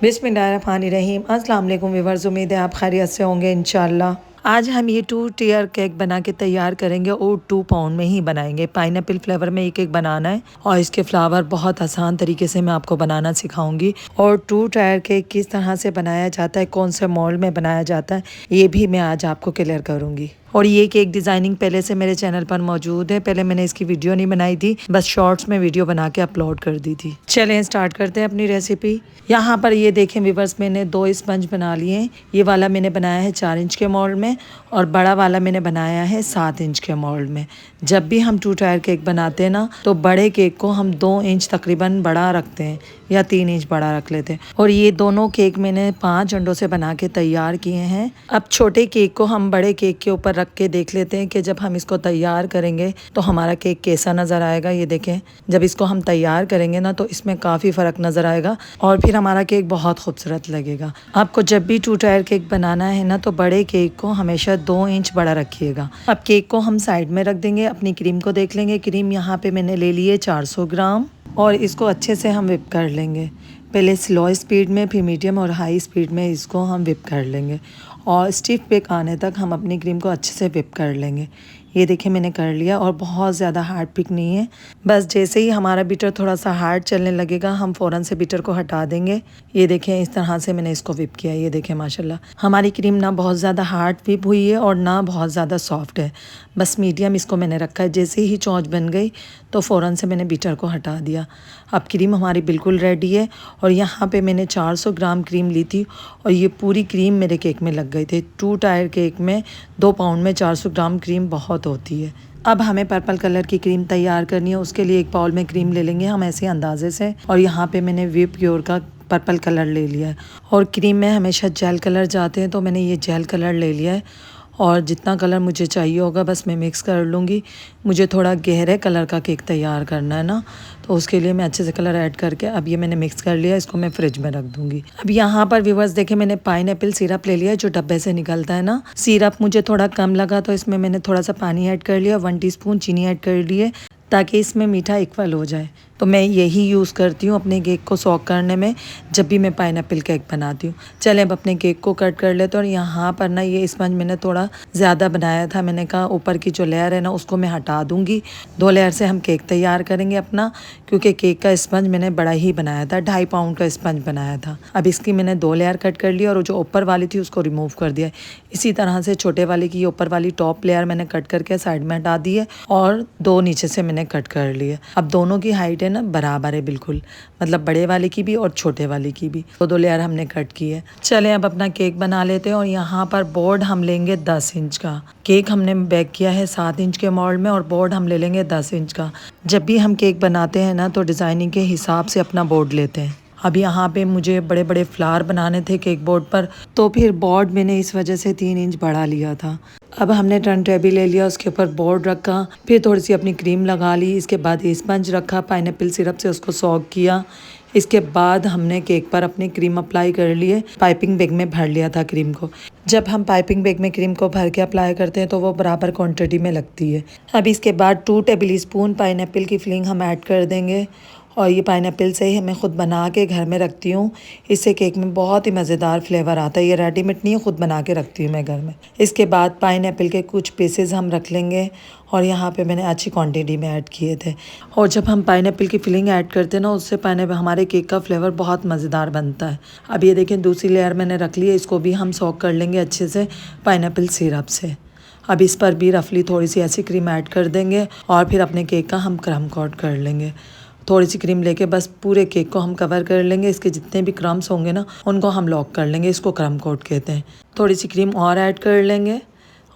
बिस्मिल्लाहिर्रहमानिर्रहीम। अस्सलाम वालेकुम व्यूअर्स, उम्मीद है आप खैरियत से होंगे इंशाल्लाह। आज हम ये 2 टियर केक बना के तैयार करेंगे और 2 पाउंड में ही बनाएंगे। पाइनएप्पल फ्लेवर में ये केक बनाना है और इसके फ्लावर बहुत आसान तरीके से मैं आपको बनाना सिखाऊंगी। और 2 टायर केक किस तरह से बनाया जाता है, कौन से मोल्ड में बनाया जाता है, ये भी मैं आज आपको क्लियर करूंगी। और ये केक डिज़ाइनिंग पहले से मेरे चैनल पर मौजूद है। पहले मैंने इसकी वीडियो नहीं बनाई थी, बस शॉर्ट्स में वीडियो बना के अपलोड कर दी थी। चलें स्टार्ट करते हैं अपनी रेसिपी। यहाँ पर ये देखें व्यूअर्स, मैंने 2 स्पंज बना लिए हैं। ये वाला मैंने बनाया है 4 इंच के मोल्ड में और बड़ा वाला मैंने बनाया है 7 इंच के मोल्ड में। जब भी हम 2 टायर केक बनाते हैं ना, तो बड़े केक को हम 2 इंच तकरीबन बड़ा रखते हैं या 3 इंच बड़ा रख लेते हैं। और ये दोनों केक मैंने 5 अंडों से बना के तैयार किए हैं। अब छोटे केक को हम बड़े केक के ऊपर रख के देख लेते हैं कि जब हम इसको तैयार करेंगे तो हमारा केक कैसा नज़र आएगा। ये देखें, जब इसको हम तैयार करेंगे ना तो इसमें काफ़ी फ़र्क नज़र आएगा और फिर हमारा केक बहुत खूबसूरत लगेगा। आपको जब भी 2 टायर केक बनाना है ना, तो बड़े केक को हमेशा 2 इंच बड़ा रखिएगा। अब केक को हम साइड में रख देंगे। अपनी क्रीम को देख लेंगे। क्रीम यहाँ पे मैंने ले ली है 400 ग्राम और इसको अच्छे से हम व्हिप कर लेंगे। पहले स्लो स्पीड में, फिर मीडियम और हाई स्पीड में इसको हम व्हिप कर लेंगे और स्टिफ पिक आने तक हम अपनी क्रीम को अच्छे से व्हिप कर लेंगे। ये देखिए मैंने कर लिया और बहुत ज़्यादा हार्ड पिक नहीं है। बस जैसे ही हमारा बीटर थोड़ा सा हार्ड चलने लगेगा, हम फ़ौरन से बीटर को हटा देंगे। ये देखें, इस तरह से मैंने इसको व्हिप किया। ये देखें माशाल्लाह हमारी क्रीम ना बहुत ज़्यादा हार्ड व्हिप हुई है और ना बहुत ज़्यादा सॉफ्ट है, बस मीडियम इसको मैंने रखा है। जैसे ही चौंच बन गई तो फ़ौरन से मैंने बीटर को हटा दिया। अब क्रीम हमारी बिल्कुल रेडी है और यहाँ पे मैंने 400 ग्राम क्रीम ली थी और ये पूरी क्रीम मेरे केक में लग गई थी। 2 टायर केक में 2 पाउंड में 400 ग्राम क्रीम बहुत होती है। अब हमें पर्पल कलर की क्रीम तैयार करनी है। उसके लिए एक बाउल में क्रीम ले लेंगे हम ऐसे अंदाजे से और यहाँ पे मैंने व्हिप क्योर का पर्पल कलर ले लिया है। और क्रीम में हमेशा जेल कलर जाते हैं, तो मैंने ये जेल कलर ले लिया है और जितना कलर मुझे चाहिए होगा बस मैं मिक्स कर लूँगी। मुझे थोड़ा गहरे कलर का केक तैयार करना है ना, तो उसके लिए मैं अच्छे से कलर ऐड करके अब ये मैंने मिक्स कर लिया। इसको मैं फ्रिज में रख दूँगी। अब यहाँ पर व्यूअर्स देखें, मैंने पाइनएप्पल सिरप ले लिया है जो डब्बे से निकलता है ना। सिरप मुझे थोड़ा कम लगा तो इसमें मैंने थोड़ा सा पानी ऐड कर लिया, 1 टीस्पून चीनी ऐड कर लिए ताकि इसमें मीठा इक्वल हो जाए। तो मैं यही यूज़ करती हूँ अपने केक को सॉक करने में जब भी मैं पाइनएप्पल केक बनाती हूँ। चलें अब अपने केक को कट कर लेते हैं। और यहाँ पर ना ये स्पंज मैंने थोड़ा ज़्यादा बनाया था। मैंने कहा ऊपर की जो लेयर है ना उसको मैं हटा दूँगी। 2 लेयर से हम केक तैयार करेंगे अपना, क्योंकि केक का स्पंज मैंने बड़ा ही बनाया था, 2.5 पाउंड का स्पंज बनाया था। अब इसकी मैंने 2 लेयर कट कर ली और जो ऊपर वाली थी उसको रिमूव कर दिया। इसी तरह से छोटे वाले की ऊपर वाली टॉप लेयर मैंने कट करके साइड में हटा दी है और 2 नीचे से मैंने कट कर लिए। अब दोनों की हाइट है ना बराबर है बिल्कुल, मतलब बड़े वाले की भी और छोटे वाले की भी। 2 लेयर हमने कट की है। चलें अब अपना केक बना लेते हैं। और यहाँ पर बोर्ड हम लेंगे 10 इंच का। केक हमने बेक किया है 7 इंच के मोल्ड में और बोर्ड हम ले लेंगे 10 इंच का। जब भी हम केक बनाते हैं ना तो डिज़ाइनिंग के हिसाब से अपना बोर्ड लेते हैं। अब यहाँ पे मुझे बड़े बड़े फ्लावर बनाने थे केक बोर्ड पर, तो फिर बोर्ड मैंने इस वजह से 3 इंच बढ़ा लिया था। अब हमने टर्न टेबल ले लिया, उसके ऊपर बोर्ड रखा, फिर थोड़ी सी अपनी क्रीम लगा ली, इसके बाद स्पंज रखा, पाइनएप्पल सिरप से उसको सॉक किया। इसके बाद हमने केक पर अपनी क्रीम अप्लाई कर लिए। पाइपिंग बैग में भर लिया था क्रीम को। जब हम पाइपिंग बैग में क्रीम को भर के अप्लाई करते हैं तो वो बराबर क्वांटिटी में लगती है। अब इसके बाद 2 टेबल स्पून पाइनएप्पल की फिलिंग हम ऐड कर देंगे। और ये पाइनएप्पल से ही मैं ख़ुद बना के घर में रखती हूँ। इससे केक में बहुत ही मज़ेदार फ्लेवर आता है। ये रेडीमेड नहीं है, ख़ुद बना के रखती हूँ मैं घर में। इसके बाद पाइनएप्पल के कुछ पीसेस हम रख लेंगे और यहाँ पे मैंने अच्छी क्वांटिटी में ऐड किए थे। और जब हम पाइनएप्पल की फिलिंग ऐड करते हैं ना, उससे पाइनएप्पल हमारे केक का फ्लेवर बहुत मज़ेदार बनता है। अब ये देखें, दूसरी लेयर मैंने रख ली है, इसको भी हम सॉक कर लेंगे अच्छे से पाइनएप्पल सिरप से। अब इस पर भी रफली थोड़ी सी ऐसी क्रीम ऐड कर देंगे और फिर अपने केक का हम क्रम कोट कर लेंगे। थोड़ी सी क्रीम लेके बस पूरे केक को हम कवर कर लेंगे। इसके जितने भी क्रम्स होंगे ना उनको हम लॉक कर लेंगे। इसको क्रम कोट कहते हैं। थोड़ी सी क्रीम और ऐड कर लेंगे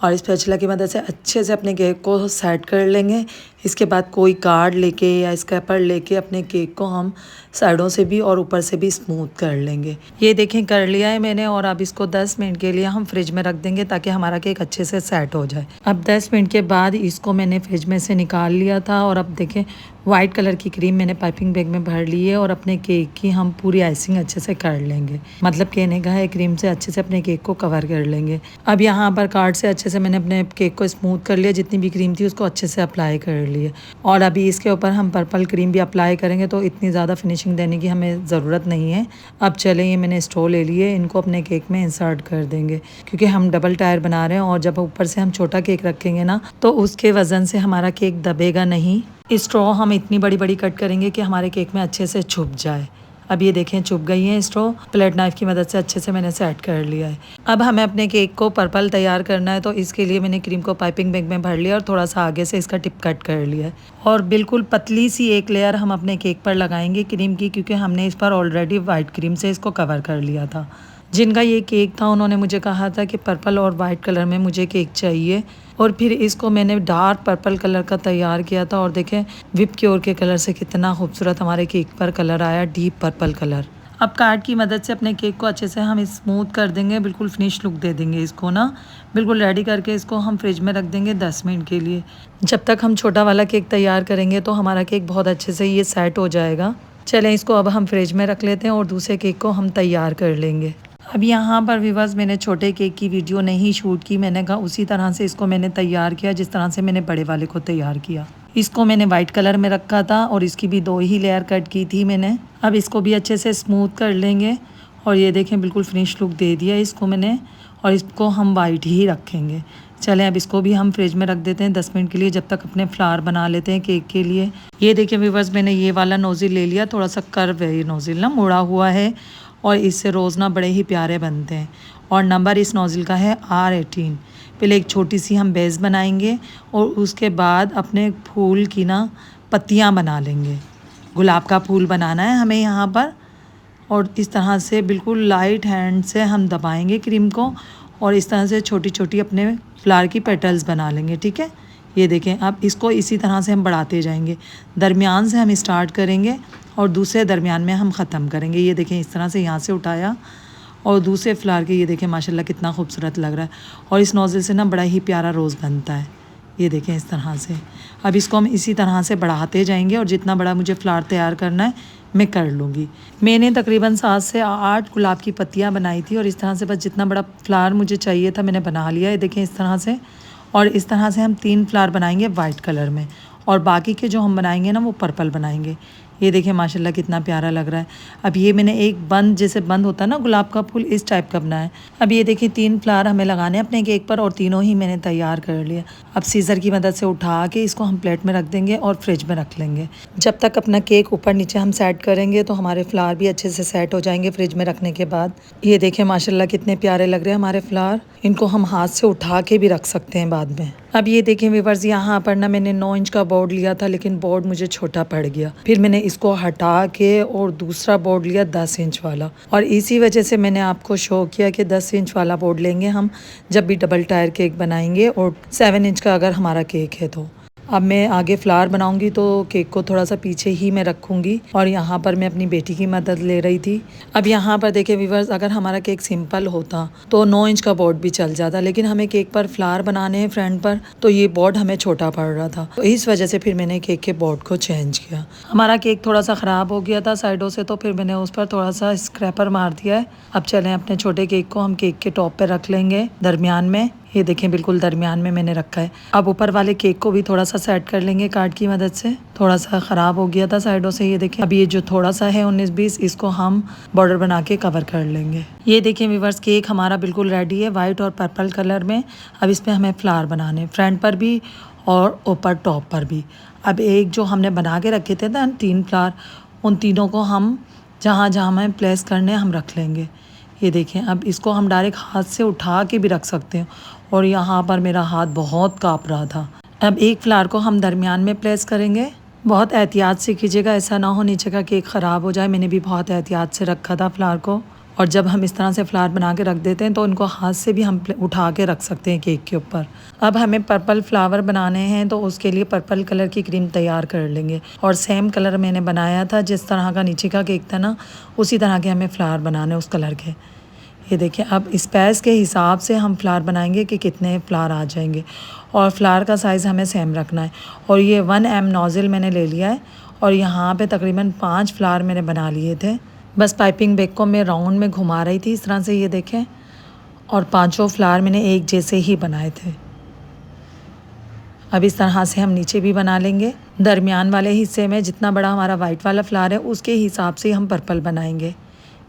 और स्पैचुला की मदद से अच्छे से अपने केक को सेट कर लेंगे। इसके बाद कोई कार्ड लेके या स्क्रैपर लेके अपने केक को हम साइडों से भी और ऊपर से भी स्मूथ कर लेंगे। ये देखें कर लिया है मैंने। और अब इसको 10 मिनट के लिए हम फ्रिज में रख देंगे ताकि हमारा केक अच्छे से सेट हो जाए। अब 10 मिनट के बाद इसको मैंने फ्रिज में से निकाल लिया था और अब देखें वाइट कलर की क्रीम मैंने पाइपिंग बैग में भर ली है और अपने केक की हम पूरी आइसिंग अच्छे से कर लेंगे। मतलब कहने का है क्रीम से अच्छे से अपने केक को कवर कर लेंगे। अब यहाँ पर कार्ड से अच्छे से मैंने अपने केक को स्मूथ कर लिया। जितनी भी क्रीम थी उसको अच्छे से अप्लाई कर लिया। लिए। और अभी इसके ऊपर हम पर्पल क्रीम भी अप्लाई करेंगे, तो इतनी ज़्यादा फिनिशिंग देने की हमें ज़रूरत नहीं है। अब चलें, ये मैंने स्ट्रॉ ले लिए, इनको अपने केक में इंसर्ट कर देंगे, क्योंकि हम डबल टायर बना रहे हैं और जब ऊपर से हम छोटा केक रखेंगे ना, तो उसके वज़न से हमारा केक दबेगा नहीं। स्ट्रॉ हम इतनी बड़ी बड़ी कट करेंगे कि हमारे केक में अच्छे से छुप जाए। अब ये देखें चुप गई है स्ट्रॉ, प्लेट नाइफ की मदद से अच्छे से मैंने सेट कर लिया है। अब हमें अपने केक को पर्पल तैयार करना है, तो इसके लिए मैंने क्रीम को पाइपिंग बैग में भर लिया और थोड़ा सा आगे से इसका टिप कट कर लिया है। और बिल्कुल पतली सी एक लेयर हम अपने केक पर लगाएंगे क्रीम की, क्योंकि हमने इस पर ऑलरेडी वाइट क्रीम से इसको कवर कर लिया था। जिनका ये केक था उन्होंने मुझे कहा था कि पर्पल और वाइट कलर में मुझे केक चाहिए, और फिर इसको मैंने डार्क पर्पल कलर का तैयार किया था। और देखें विप क्योर के कलर से कितना खूबसूरत हमारे केक पर कलर आया, डीप पर्पल कलर। अब कार्ड की मदद से अपने केक को अच्छे से हम स्मूथ कर देंगे, बिल्कुल फिनिश लुक दे देंगे इसको ना। बिल्कुल रेडी करके इसको हम फ्रिज में रख देंगे 10 मिनट के लिए। जब तक हम छोटा वाला केक तैयार करेंगे तो हमारा केक बहुत अच्छे से ये सेट हो जाएगा। चलें, इसको अब हम फ्रिज में रख लेते हैं और दूसरे केक को हम तैयार कर लेंगे। अब यहाँ पर व्यूअर्स मैंने छोटे केक की वीडियो नहीं शूट की, मैंने कहा उसी तरह से इसको मैंने तैयार किया जिस तरह से मैंने बड़े वाले को तैयार किया। इसको मैंने वाइट कलर में रखा था और इसकी भी 2 ही लेयर कट की थी मैंने। अब इसको भी अच्छे से स्मूथ कर लेंगे और ये देखें बिल्कुल फिनिश लुक दे दिया इसको मैंने, और इसको हम वाइट ही रखेंगे। चलें, अब इसको भी हम फ्रिज में रख देते हैं 10 मिनट के लिए, जब तक अपने फ्लावर बना लेते हैं केक के लिए। ये देखिए व्यूअर्स, मैंने ये वाला नोज़िल ले लिया, थोड़ा सा कर्व है ये नोज़िल ना, मुड़ा हुआ है, और इससे रोज़ ना बड़े ही प्यारे बनते हैं। और नंबर इस नोज़िल का है R18। पहले एक छोटी सी हम बेस बनाएंगे और उसके बाद अपने फूल की ना पत्तियां बना लेंगे। गुलाब का फूल बनाना है हमें यहाँ पर, और इस तरह से बिल्कुल लाइट हैंड से हम दबाएंगे क्रीम को, और इस तरह से छोटी छोटी अपने फ्लावर की पेटल्स बना लेंगे। ठीक है, ये देखें, अब इसको इसी तरह से हम बढ़ाते जाएंगे। दरमियान से हम स्टार्ट करेंगे और दूसरे दरमियान में हम ख़त्म करेंगे। ये देखें, इस तरह से यहाँ से उठाया और दूसरे फ्लावर के, ये देखें माशाल्लाह कितना खूबसूरत लग रहा है, और इस नोज़िल से ना बड़ा ही प्यारा रोज़ बनता है। ये देखें इस तरह से। अब इसको हम इसी तरह से बढ़ाते जाएंगे, और जितना बड़ा मुझे फ्लावर तैयार करना है मैं कर लूँगी। मैंने तकरीबन 7 से 8 गुलाब की पत्तियाँ बनाई थी, और इस तरह से बस जितना बड़ा फ्लावर मुझे चाहिए था मैंने बना लिया। ये देखें इस तरह से, और इस तरह से हम 3 फ्लावर बनाएंगे वाइट कलर में, और बाकी के जो हम बनाएंगे ना वो पर्पल बनाएंगे। ये देखिए माशाल्लाह कितना प्यारा लग रहा है। अब ये मैंने एक बंद, जैसे बंद होता है ना गुलाब का फूल, इस टाइप का बनाया है। अब ये देखिए 3 फ्लावर हमें लगाने हैं अपने केक पर, और तीनों ही मैंने तैयार कर लिया। अब सीज़र की मदद से उठा के इसको हम प्लेट में रख देंगे और फ्रिज में रख लेंगे। जब तक अपना केक ऊपर नीचे हम सेट करेंगे तो हमारे फ्लावर भी अच्छे से सेट हो जाएंगे फ्रिज में रखने के बाद। ये देखिए माशाल्लाह कितने प्यारे लग रहे हैं हमारे फ्लावर। इनको हम हाथ से उठा के भी रख सकते हैं बाद में। अब ये देखें व्यूअर्स, यहाँ पर ना मैंने 9 इंच का बोर्ड लिया था, लेकिन बोर्ड मुझे छोटा पड़ गया। फिर मैंने इसको हटा के और दूसरा बोर्ड लिया 10 इंच वाला, और इसी वजह से मैंने आपको शो किया कि 10 इंच वाला बोर्ड लेंगे हम जब भी डबल टायर केक बनाएंगे, और 7 इंच का अगर हमारा केक है तो। अब मैं आगे फ्लावर बनाऊंगी तो केक को थोड़ा सा पीछे ही मैं रखूंगी, और यहाँ पर मैं अपनी बेटी की मदद ले रही थी। अब यहाँ पर देखिए व्यूअर्स, अगर हमारा केक सिंपल होता तो 9 इंच का बोर्ड भी चल जाता, लेकिन हमें केक पर फ्लावर बनाने हैं फ्रंट पर, तो ये बोर्ड हमें छोटा पड़ रहा था, तो इस वजह से फिर मैंने केक के बोर्ड को चेंज किया। हमारा केक थोड़ा सा ख़राब हो गया था साइडों से, तो फिर मैंने उस पर थोड़ा सा स्क्रैपर मार दिया है। अब चलें, अपने छोटे केक को हम केक के टॉप पर रख लेंगे दरमियान में। ये देखें बिल्कुल दरमियान में मैंने रखा है। अब ऊपर वाले केक को भी थोड़ा सा सेट कर लेंगे कार्ड की मदद से, थोड़ा सा ख़राब हो गया था साइडों से। ये देखें, अब ये जो थोड़ा सा है 19-20, इसको हम बॉर्डर बना के कवर कर लेंगे। ये देखें व्यूअर्स, केक हमारा बिल्कुल रेडी है वाइट और पर्पल कलर में। अब इसमें हमें फ्लावर बनाने, फ्रंट पर भी और ऊपर टॉप पर भी। अब एक जो हमने बना के रखे थे ना 3 फ्लावर, उन तीनों को हम जहाँ जहाँ हमें प्लेस करने हम रख लेंगे। ये देखें, अब इसको हम डायरेक्ट हाथ से उठा के भी रख सकते हैं, और यहाँ पर मेरा हाथ बहुत काँप रहा था। अब एक फ्लावर को हम दरमियान में प्लेस करेंगे। बहुत एहतियात से कीजिएगा, ऐसा ना हो नीचे का केक ख़राब हो जाए। मैंने भी बहुत एहतियात से रखा था फ्लावर को, और जब हम इस तरह से फ्लावर बना के रख देते हैं तो इनको हाथ से भी हम उठा के रख सकते हैं केक के ऊपर। अब हमें पर्पल फ्लावर बनाने हैं, तो उसके लिए पर्पल कलर की क्रीम तैयार कर लेंगे, और सेम कलर मैंने बनाया था जिस तरह का नीचे का केक था ना, उसी तरह के हमें फ्लावर बनाने उस कलर के। ये देखिए, अब स्पेस के हिसाब से हम फ्लावर बनाएंगे कि कितने फ्लावर आ जाएंगे, और फ्लावर का साइज़ हमें सेम रखना है। और ये 1 नोज़िल मैंने ले लिया है, और यहाँ पे तकरीबन 5 फ्लावर मैंने बना लिए थे। बस पाइपिंग बैग को मैं राउंड में घुमा रही थी इस तरह से, ये देखें, और 5 फ्लावर मैंने एक जैसे ही बनाए थे। अब इस तरह से हम नीचे भी बना लेंगे। दरमियान वाले हिस्से में जितना बड़ा हमारा वाइट वाला फ्लावर है उसके हिसाब से हम पर्पल बनाएंगे।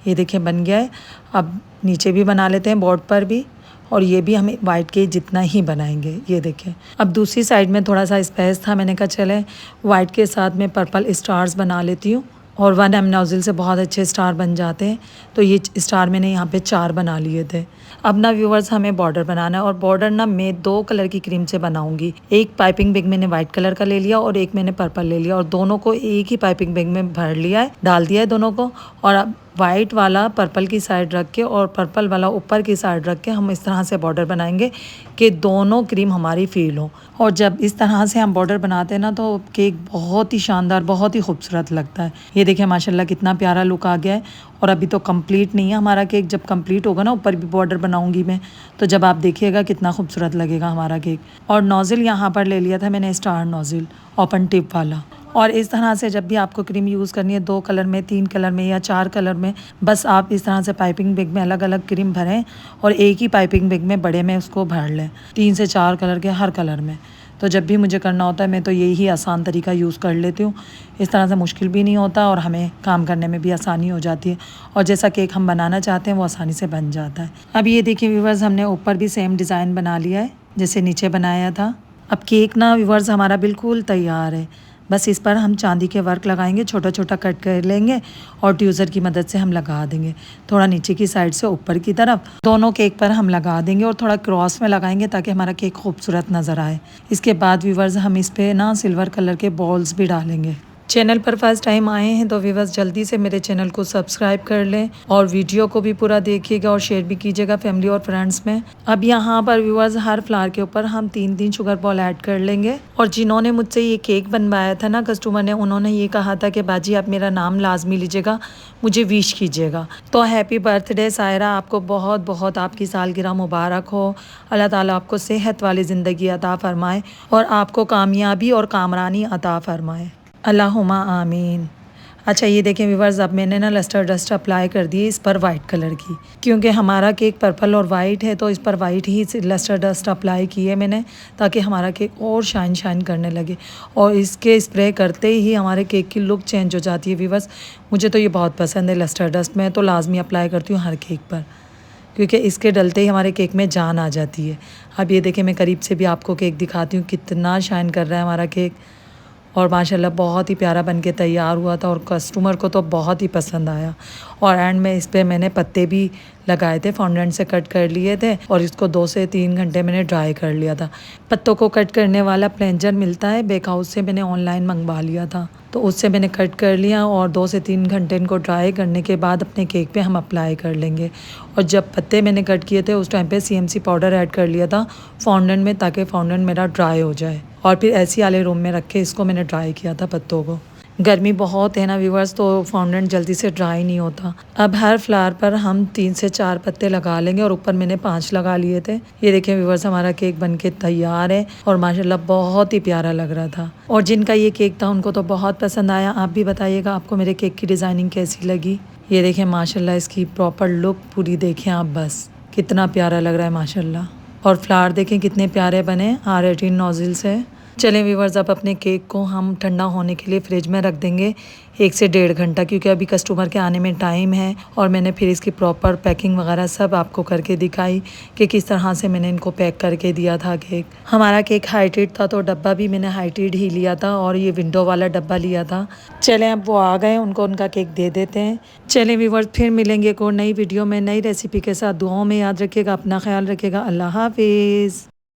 ये देखिए बन गया है। अब नीचे भी बना लेते हैं बोर्ड पर भी, और ये भी हम वाइट के जितना ही बनाएंगे। ये देखें, अब दूसरी साइड में थोड़ा सा स्पेस था, मैंने कहा चले वाइट के साथ में पर्पल स्टार्स बना लेती हूँ, और 1M नोज़ल से बहुत अच्छे स्टार बन जाते हैं। तो ये स्टार मैंने यहाँ पे 4 बना लिए थे। अब ना व्यूवर्स हमें बॉर्डर बनाना है, और बॉर्डर ना मैं 2 कलर की क्रीम से बनाऊंगी। एक पाइपिंग बैग मैंने वाइट कलर का ले लिया और एक मैंने पर्पल ले लिया, और दोनों को एक ही पाइपिंग बैग में भर लिया है, डाल दिया है दोनों को। और अब वाइट वाला पर्पल की साइड रख के और पर्पल वाला ऊपर की साइड रख के हम इस तरह से बॉर्डर बनाएंगे कि दोनों क्रीम हमारी फील हो। और जब इस तरह से हम बॉर्डर बनाते हैं ना तो केक बहुत ही शानदार, बहुत ही खूबसूरत लगता है। ये देखिए माशाल्लाह कितना प्यारा लुक आ गया है। और अभी तो कंप्लीट नहीं है हमारा केक, जब कंप्लीट होगा ना ऊपर भी बॉर्डर बनाऊंगी मैं, तो जब आप देखिएगा कितना खूबसूरत लगेगा हमारा केक। और नोज़ल यहाँ पर ले लिया था मैंने स्टार नोज़ल ओपन टिप वाला। और इस तरह से जब भी आपको क्रीम यूज़ करनी है 2 कलर में, 3 कलर में या 4 कलर में, बस आप इस तरह से पाइपिंग बैग में अलग अलग क्रीम भरें और एक ही पाइपिंग बैग में बड़े में उसको भर लें, 3 से 4 कलर के हर कलर में। तो जब भी मुझे करना होता है मैं तो यही आसान तरीका यूज़ कर लेती हूँ। इस तरह से मुश्किल भी नहीं होता और हमें काम करने में भी आसानी हो जाती है, और जैसा केक हम बनाना चाहते हैं वो आसानी से बन जाता है। अब ये देखिए व्यूवर्स, हमने ऊपर भी सेम डिज़ाइन बना लिया है जैसे नीचे बनाया था। अब केक ना व्यूवर्स हमारा बिल्कुल तैयार है। बस इस पर हम चांदी के वर्क लगाएंगे, छोटा छोटा कट कर लेंगे और ट्यूज़र की मदद से हम लगा देंगे। थोड़ा नीचे की साइड से ऊपर की तरफ दोनों केक पर हम लगा देंगे, और थोड़ा क्रॉस में लगाएंगे ताकि हमारा केक खूबसूरत नज़र आए। इसके बाद व्यूवर्स हम इस पर ना सिल्वर कलर के बॉल्स भी डालेंगे। चैनल पर फर्स्ट टाइम आए हैं तो व्यूवर्स जल्दी से मेरे चैनल को सब्सक्राइब कर लें, और वीडियो को भी पूरा देखिएगा और शेयर भी कीजिएगा फैमिली और फ्रेंड्स में। अब यहाँ पर व्यूवर्स हर फ्लावर के ऊपर हम 3-3 शुगर बॉल ऐड कर लेंगे। और जिन्होंने मुझसे ये केक बनवाया था ना कस्टमर ने, उन्होंने ये कहा था कि बाजी आप मेरा नाम लाजमी लीजिएगा, मुझे विश कीजिएगा। तो हैप्पी बर्थडे सायरा, आपको बहुत बहुत आपकी सालगिरह मुबारक हो। अल्लाह ताला आपको सेहत वाली ज़िंदगी अता फ़रमाए और आपको कामयाबी और कामरानी अता फ़रमाए, अल्लाहुम्मा आमीन। अच्छा ये देखें व्यूवर्स, अब मैंने ना लस्टर डस्ट अप्लाई कर दी इस पर वाइट कलर की, क्योंकि हमारा केक पर्पल और वाइट है तो इस पर वाइट ही लस्टर डस्ट अप्लाई की है मैंने, ताकि हमारा केक और शाइन करने लगे। और इसके स्प्रे करते ही हमारे केक की लुक चेंज हो जाती है व्यूवर्स। मुझे तो ये बहुत पसंद है लस्टर डस्ट, मैं तो लाजमी अप्लाई करती हूँ हर केक पर, क्योंकि इसके डलते ही हमारे केक में जान आ जाती है। अब ये देखें मैं करीब से भी आपको केक दिखाती हूँ, कितना शाइन कर रहा है हमारा केक, और माशाल्लाह बहुत ही प्यारा बन के तैयार हुआ था और कस्टमर को तो बहुत ही पसंद आया। और एंड में इस पर मैंने पत्ते भी लगाए थे, फॉन्डेंट से कट कर लिए थे, और इसको 2 से 3 घंटे मैंने ड्राई कर लिया था। पत्तों को कट करने वाला प्लेंजर मिलता है बेक हाउस से, मैंने ऑनलाइन मंगवा लिया था, तो उससे मैंने कट कर लिया, और 2 से 3 घंटे इनको ड्राई करने के बाद अपने केक पे हम अप्लाई कर लेंगे। और जब पत्ते मैंने कट किए थे उस टाइम पे CMC पाउडर ऐड कर लिया था फॉन्डेंट में, ताकि फॉन्डेंट मेरा ड्राई हो जाए, और फिर ऐसी वाले रूम में रख के इसको मैंने ड्राई किया था पत्तों को। गर्मी बहुत है ना व्यूवर्स, तो फॉन्डेंट जल्दी से ड्राई नहीं होता। अब हर फ्लावर पर हम 3 से 4 पत्ते लगा लेंगे, और ऊपर मैंने 5 लगा लिए थे। ये देखिए व्यूवर्स हमारा केक बनके तैयार है, और माशाल्लाह बहुत ही प्यारा लग रहा था। और जिनका ये केक था उनको तो बहुत पसंद आया। आप भी बताइएगा आपको मेरे केक की डिज़ाइनिंग कैसी लगी। ये देखें माशाल्लाह इसकी प्रॉपर लुक पूरी देखें आप, बस कितना प्यारा लग रहा है माशाल्लाह। और फ्लावर देखें कितने प्यारे बने R18 नोज़ल से। चलें व्यूवर्स, अब अपने केक को हम ठंडा होने के लिए फ्रिज में रख देंगे 1 से 1.5 घंटा, क्योंकि अभी कस्टमर के आने में टाइम है। और मैंने फिर इसकी प्रॉपर पैकिंग वगैरह सब आपको करके दिखाई कि किस तरह से मैंने इनको पैक करके दिया था केक। हमारा केक हाइटेड था तो डब्बा भी मैंने हाइटेड ही लिया था, और ये विंडो वाला डब्बा लिया था। चलें अब वो आ गए, उनको उनका केक दे देते हैं। चलें व्यूवर्स, फिर मिलेंगे एक और नई वीडियो में नई रेसिपी के साथ। दुआओं में याद रखिएगा, अपना ख्याल रखिएगा। अल्लाह हाफिज़।